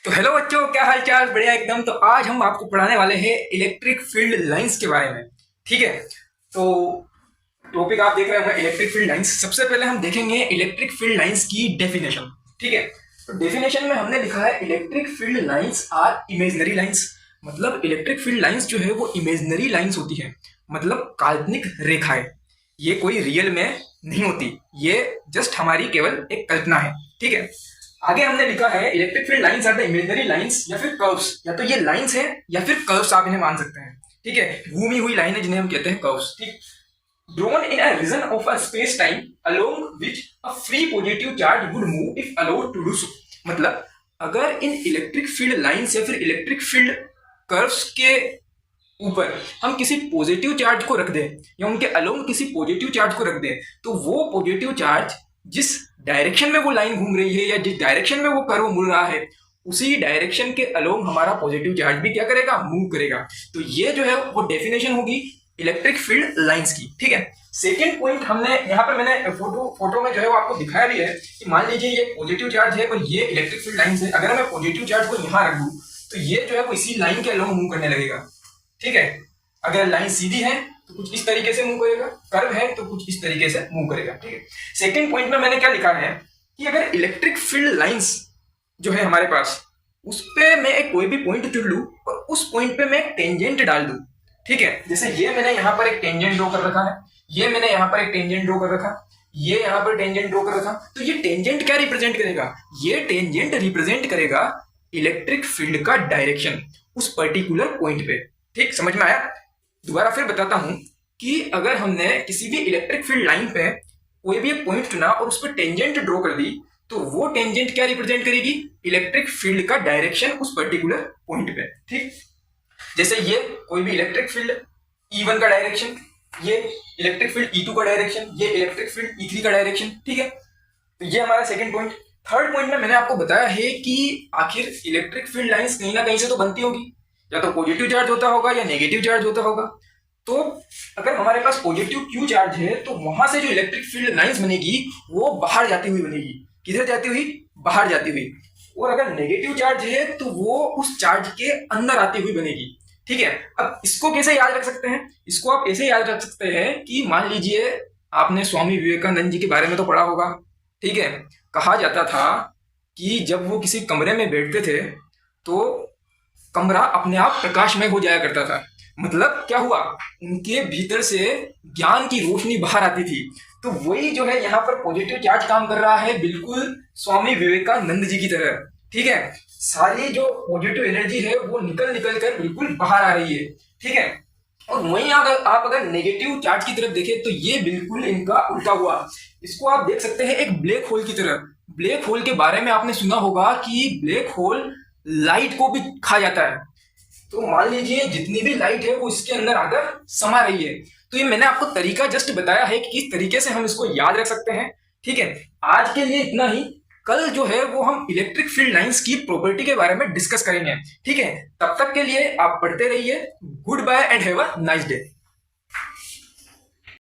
तो हेलो बच्चों, क्या हाल चाल? बढ़िया एकदम। तो आज हम आपको पढ़ाने वाले हैं इलेक्ट्रिक फील्ड लाइंस के बारे में। ठीक है। तो टॉपिक आप देख रहे होंगे इलेक्ट्रिक फील्ड लाइंस। सबसे पहले हम देखेंगे इलेक्ट्रिक फील्ड लाइंस की डेफिनेशन। ठीक है। तो डेफिनेशन में हमने लिखा है electric field lines are imaginary lines. मतलब इलेक्ट्रिक फील्ड लाइंस जो है वो इमेजनरी लाइंस होती है, मतलब काल्पनिक रेखाएं। ये कोई रियल में नहीं होती, ये जस्ट हमारी केवल एक कल्पना है। ठीक है। आगे हमने लिखा है electric field lines are the imaginary lines या फिर कर्व्स। या तो ये लाइंस है या फिर कर्व्स आप इन्हें मान सकते हैं। ठीक है। घूमी हुई लाइन है जिन्हें हम कहते हैं कर्व्स। ठीक। Drawn in a region of a space time along which a free positive charge would move if allowed to do so. मतलब अगर इन इलेक्ट्रिक फील्ड लाइंस या फिर इलेक्ट्रिक फील्ड कर्व्स के ऊपर हम किसी पॉजिटिव चार्ज को रख दें या उनके अलोंग किसी पॉजिटिव चार्ज को रख दें, तो वो पॉजिटिव चार्ज जिस डायरेक्शन में वो लाइन घूम रही है या जिस डायरेक्शन में वो कर्व मुड़ रहा है, उसी डायरेक्शन के अलोंग हमारा पॉजिटिव चार्ज भी क्या करेगा, मूव करेगा। तो ये जो है वो डेफिनेशन होगी इलेक्ट्रिक फील्ड लाइंस की। ठीक है। सेकेंड पॉइंट हमने यहाँ पर मैंने फोटो में जो है वो आपको दिखाया भी है कि मान लीजिए ये पॉजिटिव चार्ज है और ये इलेक्ट्रिक फील्ड लाइंस है। अगर मैं पॉजिटिव चार्ज को यहाँ रख दूं तो ये जो है वो इसी लाइन के अलोंग मूव करने लगेगा। ठीक है। अगर लाइन सीधी है तो कुछ इस तरीके से मूव करेगा, कर्व है तो कुछ इस तरीके से मूव करेगा। ठीक है। सेकंड पॉइंट में मैंने क्या लिखा है कि अगर इलेक्ट्रिक फील्ड लाइंस जो है हमारे पास, उस पे मैं एक कोई भी पॉइंट चुन लूं और उस पॉइंट पे मैं एक टेंजेंट डाल दूं। ठीक है। जैसे ये मैंने यहाँ पर एक टेंजेंट ड्रॉ कर रखा है, ये मैंने यहाँ पर एक टेंजेंट ड्रॉ कर रखा, ये यहाँ पर टेंजेंट ड्रॉ कर रखा। तो ये टेंजेंट क्या रिप्रेजेंट करेगा? ये टेंजेंट रिप्रेजेंट करेगा इलेक्ट्रिक फील्ड का डायरेक्शन उस पर्टिकुलर पॉइंट पे। ठीक, समझ में आया? दोबारा फिर बताता हूं कि अगर हमने किसी भी इलेक्ट्रिक फील्ड लाइन पे कोई भी एक पॉइंट चुना और उस पर टेंजेंट ड्रॉ कर दी, तो वो टेंजेंट क्या रिप्रेजेंट करेगी? इलेक्ट्रिक फील्ड का डायरेक्शन उस पर्टिकुलर पॉइंट पे। ठीक। जैसे ये कोई भी इलेक्ट्रिक फील्ड E1 का डायरेक्शन, ये इलेक्ट्रिक फील्ड E2 का डायरेक्शन, ये इलेक्ट्रिक फील्ड E3 का डायरेक्शन। ठीक है। तो ये हमारा सेकंड पॉइंट। थर्ड पॉइंट में मैंने आपको बताया है कि आखिर इलेक्ट्रिक फील्ड लाइंस कहीं ना कहीं से तो बनती होगी, या तो पॉजिटिव चार्ज होता होगा या नेगेटिव चार्ज होता होगा। तो अगर हमारे पास पॉजिटिव क्यू चार्ज है तो वहां से जो इलेक्ट्रिक फील्ड लाइंस बनेगी वो बाहर जाती हुई बनेगी। किधर जाती हुई? बाहर जाती हुई। और अगर नेगेटिव चार्ज है तो वो उस चार्ज के अंदर आती हुई बनेगी। ठीक है। अब इसको कैसे याद रख सकते हैं? इसको आप ऐसे याद रख सकते हैं कि मान लीजिए आपने स्वामी विवेकानंद जी के बारे में तो पढ़ा होगा। ठीक है। कहा जाता था कि जब वो किसी कमरे में बैठते थे तो कमरा अपने आप प्रकाशमय हो जाया करता था। मतलब क्या हुआ? उनके भीतर से ज्ञान की रोशनी बाहर आती थी। तो वही जो है यहाँ पर पॉजिटिव चार्ज काम कर रहा है, बिल्कुल स्वामी विवेकानंद जी की तरह। ठीक है। सारी जो पॉजिटिव एनर्जी है वो निकल निकल कर बिल्कुल बाहर आ रही है। ठीक है। और वहीं अगर आप नेगेटिव चार्ज की तरफ देखें तो ये बिल्कुल इनका उल्टा हुआ। इसको आप देख सकते हैं एक ब्लैक होल की तरह। ब्लैक होल के बारे में आपने सुना होगा कि ब्लैक होल लाइट को भी खा जाता है। तो मान लीजिए जितनी भी लाइट है वो इसके अंदर आकर समा रही है। तो ये मैंने आपको तरीका जस्ट बताया है कि किस तरीके से हम इसको याद रख सकते हैं। ठीक है। आज के लिए इतना ही। कल जो है वो हम इलेक्ट्रिक फील्ड लाइंस की प्रॉपर्टी के बारे में डिस्कस करेंगे। ठीक है। तब तक के लिए आप पढ़ते रहिए। Goodbye and have a nice day.